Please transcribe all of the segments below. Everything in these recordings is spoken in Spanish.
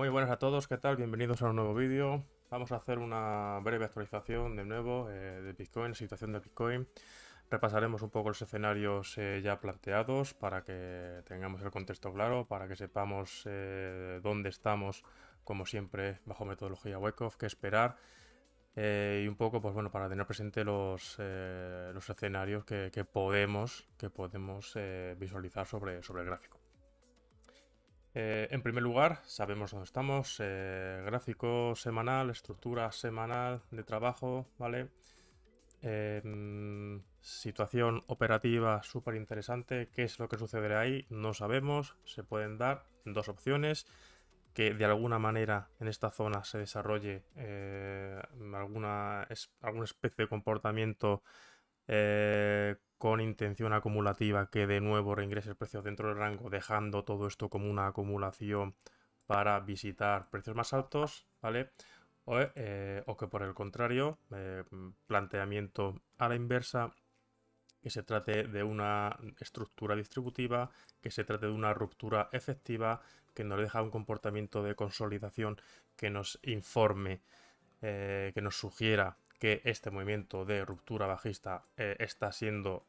Muy buenas a todos, ¿qué tal? Bienvenidos a un nuevo vídeo. Vamos a hacer una breve actualización de nuevo de Bitcoin, situación de Bitcoin. Repasaremos un poco los escenarios ya planteados para que tengamos el contexto claro, para que sepamos dónde estamos, como siempre, bajo metodología Wyckoff, qué esperar. Y un poco, pues bueno, para tener presente los escenarios que podemos visualizar sobre el gráfico. En primer lugar, sabemos dónde estamos, gráfico semanal, estructura semanal de trabajo, ¿vale? Situación operativa súper interesante. ¿Qué es lo que sucederá ahí? No sabemos. Se pueden dar dos opciones. Que de alguna manera en esta zona se desarrolle alguna especie de comportamiento con intención acumulativa que de nuevo reingrese el precio dentro del rango, dejando todo esto como una acumulación para visitar precios más altos, ¿vale? O que por el contrario, planteamiento a la inversa, que se trate de una estructura distributiva, que se trate de una ruptura efectiva, que nos deja un comportamiento de consolidación que nos informe, que nos sugiera que este movimiento de ruptura bajista está siendo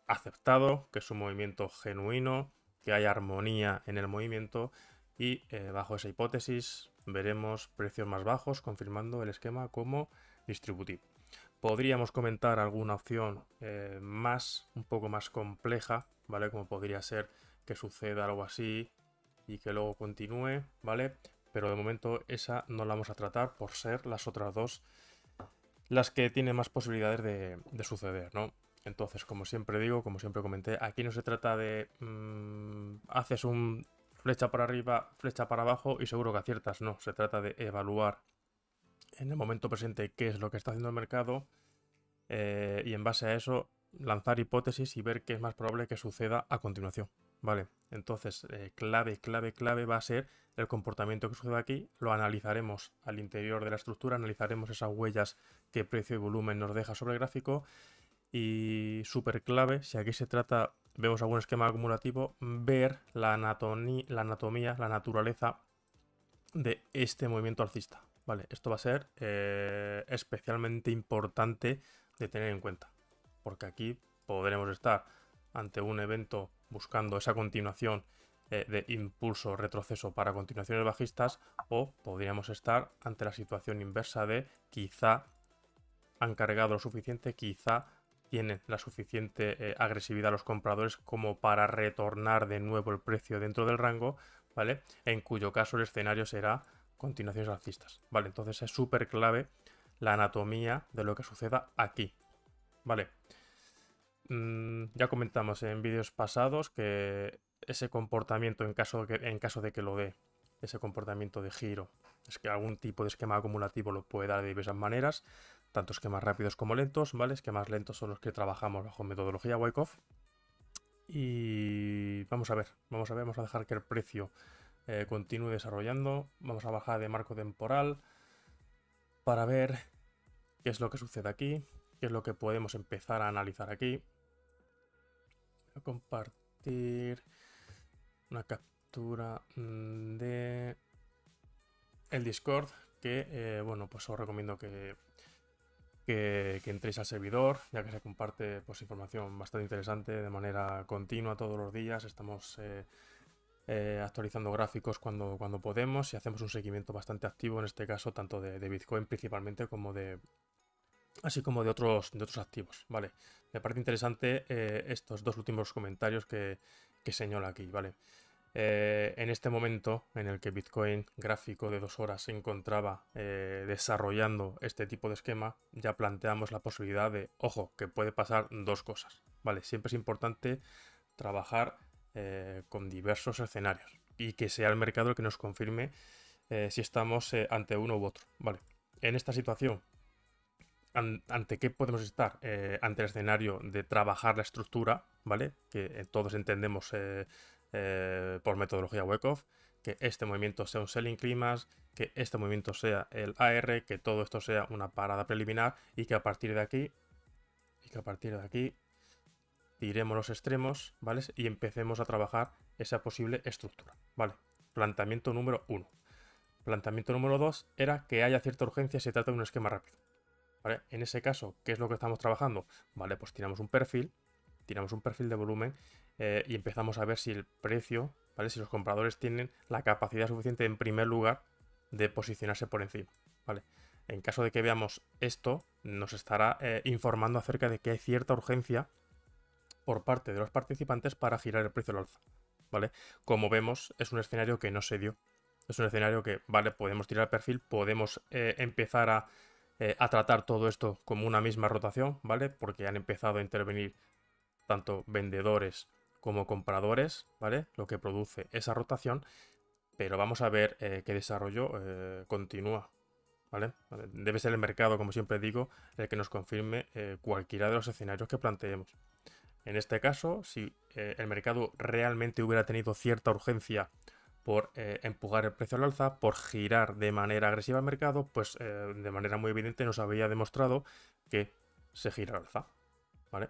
aceptado, que es un movimiento genuino, que hay armonía en el movimiento y bajo esa hipótesis veremos precios más bajos confirmando el esquema como distributivo. Podríamos comentar alguna opción un poco más compleja, ¿vale? Como podría ser que suceda algo así y que luego continúe, ¿vale? Pero de momento esa no la vamos a tratar por ser las otras dos las que tienen más posibilidades de suceder, ¿no? Entonces, como siempre digo, como siempre comenté, aquí no se trata de haces un flecha para arriba, flecha para abajo y seguro que aciertas, no, se trata de evaluar en el momento presente qué es lo que está haciendo el mercado y en base a eso lanzar hipótesis y ver qué es más probable que suceda a continuación. Vale, entonces clave va a ser el comportamiento que sucede aquí. Lo analizaremos al interior de la estructura, analizaremos esas huellas que precio y volumen nos deja sobre el gráfico. Y súper clave, si aquí se trata, vemos algún esquema acumulativo, ver la anatomía, la naturaleza de este movimiento alcista. Vale, esto va a ser especialmente importante de tener en cuenta, porque aquí podremos estar ante un evento buscando esa continuación de impulso retroceso para continuaciones bajistas, o podríamos estar ante la situación inversa de quizá han cargado lo suficiente, quizá tienen la suficiente agresividad los compradores como para retornar de nuevo el precio dentro del rango, ¿vale? En cuyo caso el escenario será continuaciones alcistas, ¿vale? Entonces es súper clave la anatomía de lo que suceda aquí, ¿vale? Ya comentamos en vídeos pasados que ese comportamiento en caso de que lo dé, ese comportamiento de giro, es que algún tipo de esquema acumulativo lo puede dar de diversas maneras, tanto esquemas rápidos como lentos, ¿vale? Esquemas lentos son los que trabajamos bajo metodología Wyckoff. Y vamos a ver, vamos a dejar que el precio continúe desarrollando, vamos a bajar de marco temporal para ver qué es lo que sucede aquí, qué es lo que podemos empezar a analizar aquí. Voy a compartir una captura de el Discord que, bueno, pues os recomiendo que entréis al servidor, ya que se comparte pues, información bastante interesante de manera continua todos los días. Estamos actualizando gráficos cuando podemos y hacemos un seguimiento bastante activo, en este caso, tanto de Bitcoin principalmente como así como de otros activos, ¿vale? Me parece interesante estos dos últimos comentarios que señalo aquí, ¿vale? En este momento en el que Bitcoin gráfico de 2 horas se encontraba desarrollando este tipo de esquema, ya planteamos la posibilidad de, ojo, que puede pasar dos cosas, ¿vale? Siempre es importante trabajar con diversos escenarios y que sea el mercado el que nos confirme si estamos ante uno u otro, ¿vale? En esta situación, ¿ante qué podemos estar? Ante el escenario de trabajar la estructura, ¿vale? Que todos entendemos por metodología Wyckoff, que este movimiento sea un selling climax, que este movimiento sea el AR, que todo esto sea una parada preliminar y que a partir de aquí, tiremos los extremos, ¿vale? Y empecemos a trabajar esa posible estructura, ¿vale? Planteamiento número 1. Planteamiento número 2 era que haya cierta urgencia si se trata de un esquema rápido. ¿Vale? En ese caso, ¿qué es lo que estamos trabajando? Vale, pues tiramos un perfil de volumen y empezamos a ver si el precio, ¿vale? Si los compradores tienen la capacidad suficiente en primer lugar de posicionarse por encima, ¿vale? En caso de que veamos esto, nos estará informando acerca de que hay cierta urgencia por parte de los participantes para girar el precio al alza, ¿vale? Como vemos, es un escenario que no se dio. Es un escenario que, vale, podemos tirar el perfil, podemos empezar a tratar todo esto como una misma rotación, ¿vale? Porque han empezado a intervenir tanto vendedores como compradores, ¿vale? Lo que produce esa rotación, pero vamos a ver qué desarrollo continúa, ¿vale? Debe ser el mercado, como siempre digo, el que nos confirme cualquiera de los escenarios que planteemos. En este caso, si el mercado realmente hubiera tenido cierta urgencia por empujar el precio al alza, por girar de manera agresiva el mercado, pues de manera muy evidente nos había demostrado que se gira al alza, ¿vale?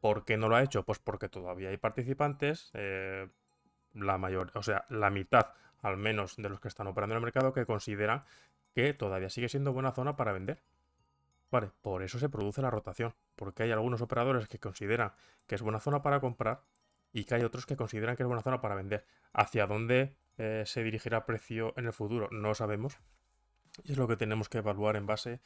¿Por qué no lo ha hecho? Pues porque todavía hay participantes, la mitad al menos de los que están operando en el mercado que consideran que todavía sigue siendo buena zona para vender. Vale, por eso se produce la rotación, porque hay algunos operadores que consideran que es buena zona para comprar y que hay otros que consideran que es buena zona para vender. ¿Hacia dónde se dirigirá el precio en el futuro? No lo sabemos. Y es lo que tenemos que evaluar en base,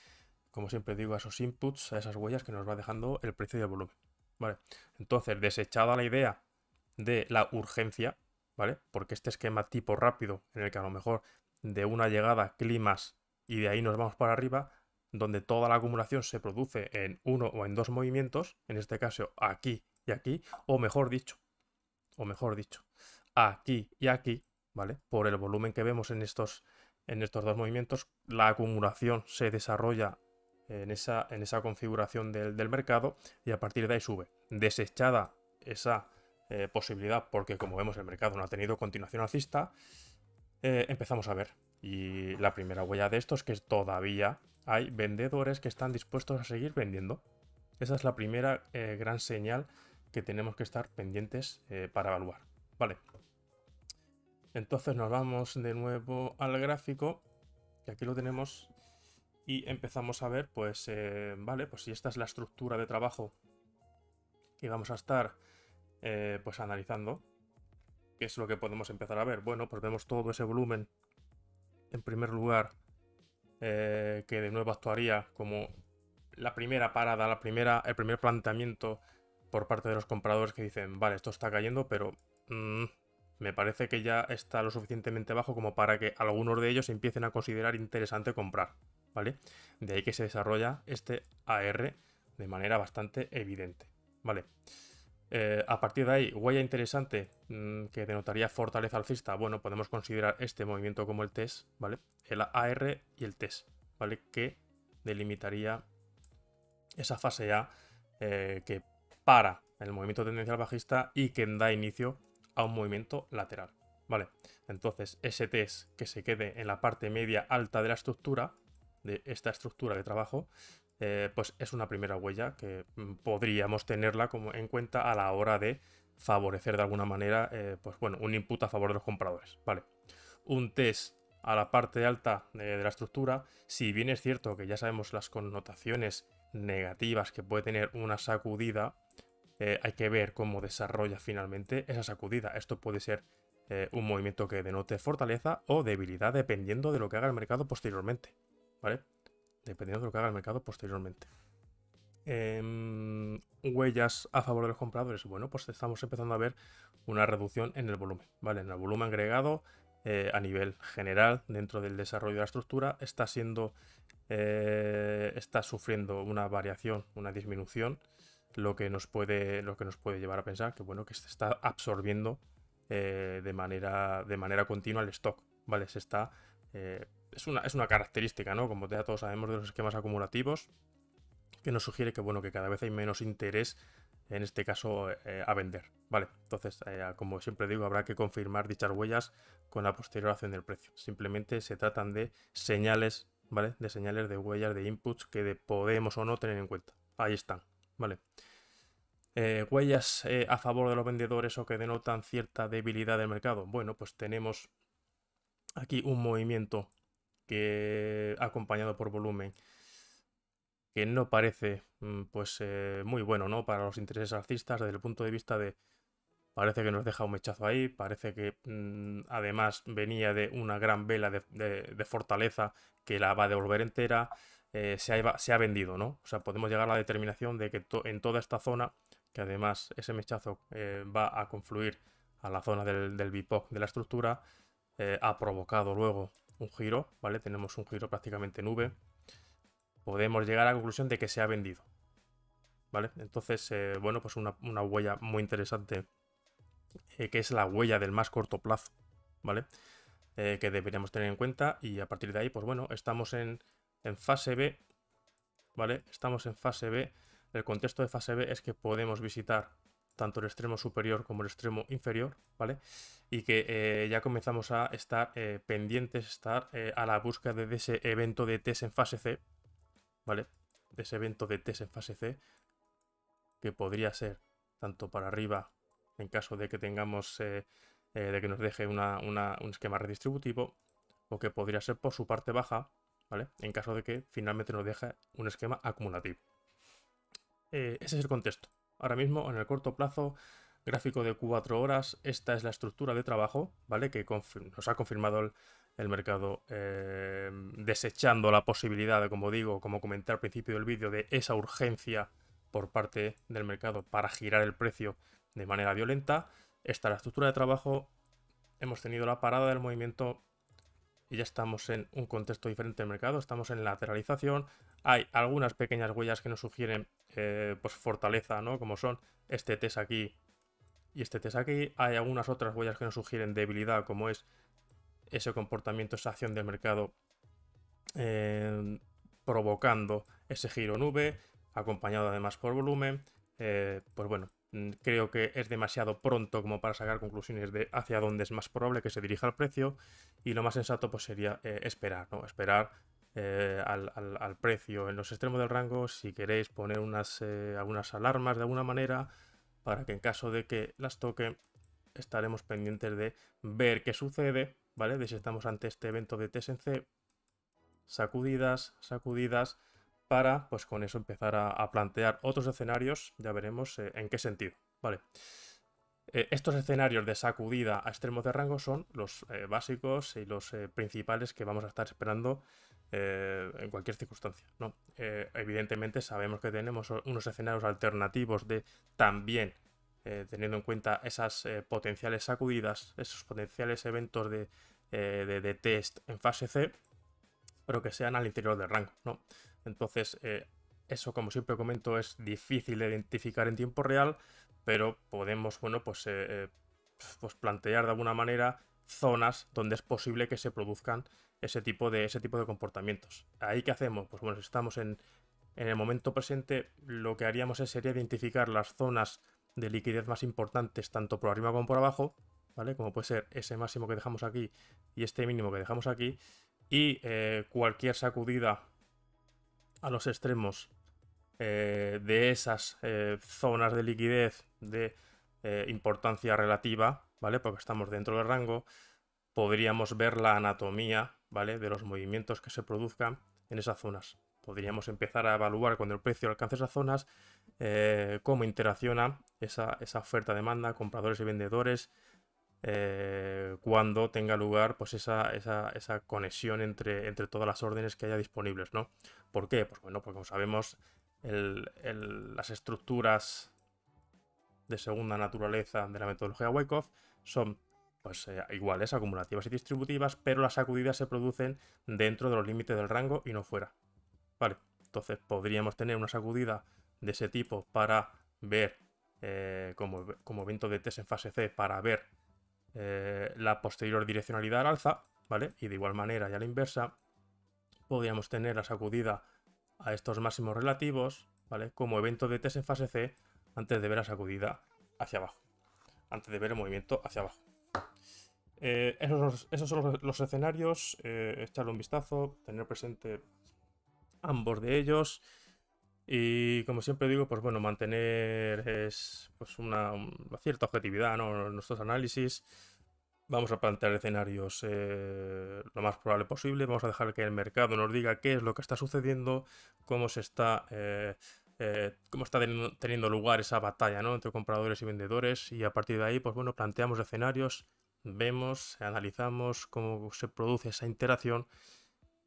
como siempre digo, a esos inputs, a esas huellas que nos va dejando el precio y el volumen. Vale, entonces, desechada la idea de la urgencia, ¿vale? Porque este esquema tipo rápido, en el que a lo mejor de una llegada climas y de ahí nos vamos para arriba, donde toda la acumulación se produce en uno o en dos movimientos, en este caso aquí y aquí, o mejor dicho, aquí y aquí, ¿vale? Por el volumen que vemos en estos dos movimientos, la acumulación se desarrolla en esa configuración del mercado y a partir de ahí sube. Desechada esa posibilidad, porque como vemos el mercado no ha tenido continuación alcista, empezamos a ver. Y la primera huella de esto es que todavía hay vendedores que están dispuestos a seguir vendiendo. Esa es la primera gran señal que tenemos que estar pendientes para evaluar. Vale. Entonces nos vamos de nuevo al gráfico, que aquí lo tenemos, y empezamos a ver, pues, vale, pues si esta es la estructura de trabajo que vamos a estar pues analizando, ¿qué es lo que podemos empezar a ver? Bueno, pues vemos todo ese volumen, en primer lugar, que de nuevo actuaría como la primera parada, el primer planteamiento por parte de los compradores que dicen, vale, esto está cayendo, pero me parece que ya está lo suficientemente bajo como para que algunos de ellos empiecen a considerar interesante comprar, ¿vale? De ahí que se desarrolla este AR de manera bastante evidente, ¿vale? A partir de ahí, huella interesante que denotaría fortaleza alcista. Bueno, podemos considerar este movimiento como el TES, ¿vale? El AR y el TES, ¿vale? Que delimitaría esa fase A que para el movimiento tendencial bajista y que da inicio a un movimiento lateral, ¿vale? Entonces, ese TES que se quede en la parte media alta de la estructura, de esta estructura de trabajo, pues es una primera huella que podríamos tenerla como en cuenta a la hora de favorecer de alguna manera, pues bueno, un input a favor de los compradores, ¿vale? Un test a la parte alta de la estructura, si bien es cierto que ya sabemos las connotaciones negativas que puede tener una sacudida, hay que ver cómo desarrolla finalmente esa sacudida. Esto puede ser un movimiento que denote fortaleza o debilidad dependiendo de lo que haga el mercado posteriormente, ¿vale? Dependiendo de lo que haga el mercado posteriormente. Huellas a favor de los compradores. Bueno, pues estamos empezando a ver una reducción en el volumen, ¿vale? En el volumen agregado a nivel general dentro del desarrollo de la estructura está sufriendo una variación, una disminución, lo que nos puede llevar a pensar que, bueno, que se está absorbiendo de manera continua el stock, ¿vale? Es una característica, ¿no? Como ya todos sabemos de los esquemas acumulativos, que nos sugiere que, bueno, que cada vez hay menos interés, en este caso, a vender, ¿vale? Entonces, como siempre digo, habrá que confirmar dichas huellas con la posterior acción del precio. Simplemente se tratan de señales, ¿vale? De señales de huellas, de inputs que podemos o no tener en cuenta. Ahí están, ¿vale? Huellas a favor de los vendedores o que denotan cierta debilidad del mercado. Bueno, pues tenemos aquí un movimiento que acompañado por volumen que no parece pues muy bueno, ¿no? Para los intereses alcistas desde el punto de vista de parece que nos deja un mechazo ahí, parece que además venía de una gran vela de fortaleza que la va a devolver entera, se ha vendido, ¿no? O sea, podemos llegar a la determinación de que en toda esta zona, que además ese mechazo va a confluir a la zona del BIPOC de la estructura, ha provocado luego un giro, ¿vale? Tenemos un giro prácticamente nube. Podemos llegar a la conclusión de que se ha vendido, ¿vale? Entonces, bueno, pues una huella muy interesante que es la huella del más corto plazo, ¿vale? Que deberíamos tener en cuenta y a partir de ahí, pues bueno, estamos en fase B, ¿vale? Estamos en fase B. El contexto de fase B es que podemos visitar tanto el extremo superior como el extremo inferior, ¿vale? Y que ya comenzamos a estar pendientes, estar a la búsqueda de ese evento de test en fase C, ¿vale? De ese evento de test en fase C, que podría ser tanto para arriba en caso de que tengamos de que nos deje un esquema redistributivo, o que podría ser por su parte baja, ¿vale? En caso de que finalmente nos deje un esquema acumulativo. Ese es el contexto. Ahora mismo, en el corto plazo, gráfico de 4 horas, esta es la estructura de trabajo, ¿vale? Que nos ha confirmado el mercado, desechando la posibilidad de, como digo, como comenté al principio del vídeo, de esa urgencia por parte del mercado para girar el precio de manera violenta. Esta es la estructura de trabajo. Hemos tenido la parada del movimiento y ya estamos en un contexto diferente del mercado. Estamos en lateralización. Hay algunas pequeñas huellas que nos sugieren pues fortaleza, ¿no? Como son este test aquí y este test aquí. Hay algunas otras huellas que nos sugieren debilidad, como es ese comportamiento, esa acción del mercado provocando ese giro nube, acompañado además por volumen. Pues bueno, creo que es demasiado pronto como para sacar conclusiones de hacia dónde es más probable que se dirija el precio, y lo más sensato pues sería esperar, ¿no? Esperar al precio en los extremos del rango. Si queréis poner algunas alarmas de alguna manera para que en caso de que las toque estaremos pendientes de ver qué sucede, ¿vale? De si estamos ante este evento de TSC, sacudidas, sacudidas, para pues con eso empezar a plantear otros escenarios. Ya veremos en qué sentido, ¿vale? Estos escenarios de sacudida a extremos de rango son los básicos y los principales que vamos a estar esperando en cualquier circunstancia, ¿no? Evidentemente sabemos que tenemos unos escenarios alternativos de también teniendo en cuenta esas potenciales sacudidas, esos potenciales eventos de test en fase C, pero que sean al interior del rango, ¿no? Entonces, eso, como siempre comento, es difícil de identificar en tiempo real, pero podemos, bueno, pues plantear de alguna manera zonas donde es posible que se produzcan ese tipo de comportamientos. ¿Ahí qué hacemos? Pues bueno, si estamos en el momento presente, lo que haríamos sería identificar las zonas de liquidez más importantes, tanto por arriba como por abajo, ¿vale? Como puede ser ese máximo que dejamos aquí y este mínimo que dejamos aquí, y cualquier sacudida a los extremos de esas zonas de liquidez de importancia relativa, ¿vale? Porque estamos dentro del rango, podríamos ver la anatomía, ¿vale? De los movimientos que se produzcan en esas zonas. Podríamos empezar a evaluar cuando el precio alcance esas zonas, cómo interacciona esa oferta-demanda, compradores y vendedores, cuando tenga lugar pues esa conexión entre todas las órdenes que haya disponibles, ¿no? ¿Por qué? Pues bueno, porque como sabemos, las estructuras de segunda naturaleza de la metodología Wyckoff son pues iguales, acumulativas y distributivas, pero las sacudidas se producen dentro de los límites del rango y no fuera. Vale, entonces podríamos tener una sacudida de ese tipo para ver como evento de test en fase C, para ver la posterior direccionalidad al alza, ¿vale? Y de igual manera y a la inversa, podríamos tener la sacudida a estos máximos relativos, ¿vale? Como evento de test en fase C antes de ver la sacudida hacia abajo, antes de ver el movimiento hacia abajo. Esos son los escenarios, echarle un vistazo, tener presente ambos de ellos. Y como siempre digo, pues bueno, mantener pues una cierta objetividad, ¿no? En nuestros análisis. Vamos a plantear escenarios lo más probable posible. Vamos a dejar que el mercado nos diga qué es lo que está sucediendo, cómo se está, cómo está teniendo lugar esa batalla, ¿no?, entre compradores y vendedores. Y a partir de ahí, pues bueno, planteamos escenarios, vemos, analizamos cómo se produce esa interacción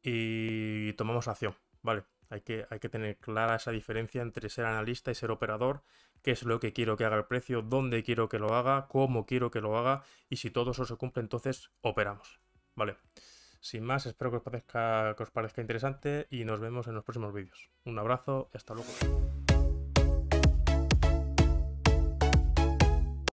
y tomamos acción, ¿vale? Hay que tener clara esa diferencia entre ser analista y ser operador, qué es lo que quiero que haga el precio, dónde quiero que lo haga, cómo quiero que lo haga, y si todo eso se cumple, entonces operamos, ¿vale? Sin más, espero que os parezca interesante y nos vemos en los próximos vídeos. Un abrazo y hasta luego.